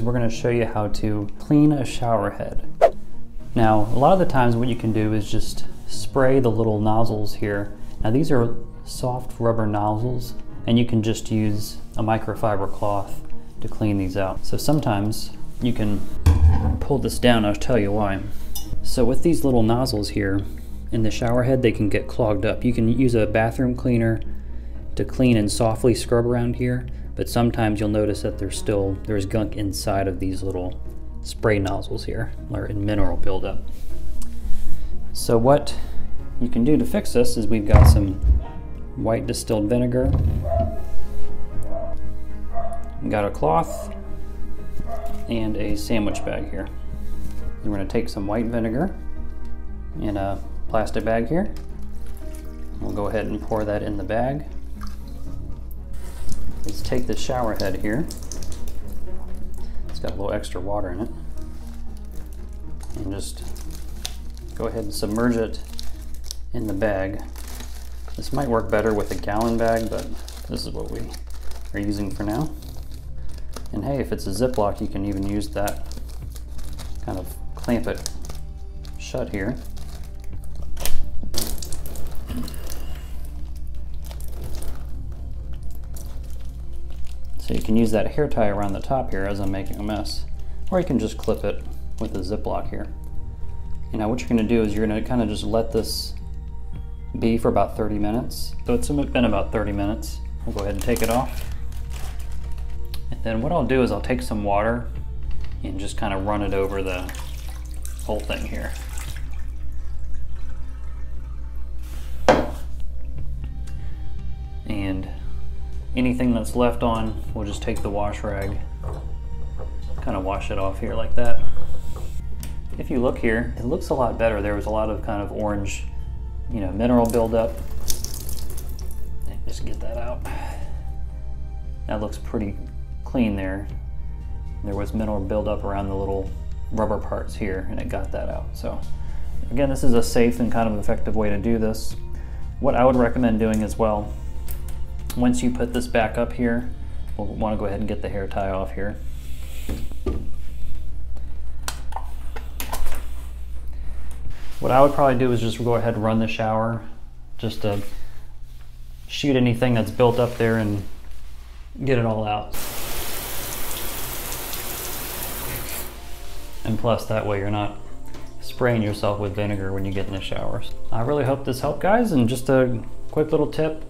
We're going to show you how to clean a shower head. Now, a lot of the times what you can do is just spray the little nozzles here. Now these are soft rubber nozzles, and you can just use a microfiber cloth to clean these out. So sometimes you can pull this down, I'll tell you why. So with these little nozzles here in the shower head, they can get clogged up. You can use a bathroom cleaner to clean and softly scrub around here, but sometimes you'll notice that there's gunk inside of these little spray nozzles here, or in mineral buildup. So what you can do to fix this is we've got some white distilled vinegar, we've got a cloth, and a sandwich bag here. We're going to take some white vinegar in a plastic bag here. We'll go ahead and pour that in the bag. Let's take the shower head here. It's got a little extra water in it. And just go ahead and submerge it in the bag. This might work better with a gallon bag, but this is what we are using for now. And hey, if it's a Ziploc, you can even use that, kind of clamp it shut here. So you can use that hair tie around the top here as I'm making a mess, or you can just clip it with a Ziploc here. And now what you're going to do is you're going to kind of just let this be for about 30 minutes. So it's been about 30 minutes. We'll go ahead and take it off. And then what I'll do is I'll take some water and just kind of run it over the whole thing here. And anything that's left on, we'll just take the wash rag, kind of wash it off here like that. If you look here, it looks a lot better. There was a lot of kind of orange, mineral buildup. Just get that out. That looks pretty clean there. There was mineral buildup around the little rubber parts here, and it got that out. So again, this is a safe and kind of effective way to do this. What I would recommend doing as well, once you put this back up here, we'll want to go ahead and get the hair tie off here. What I would probably do is just go ahead and run the shower just to shoot anything that's built up there and get it all out. And plus that way you're not spraying yourself with vinegar when you get in the showers. I really hope this helped, guys, and just a quick little tip.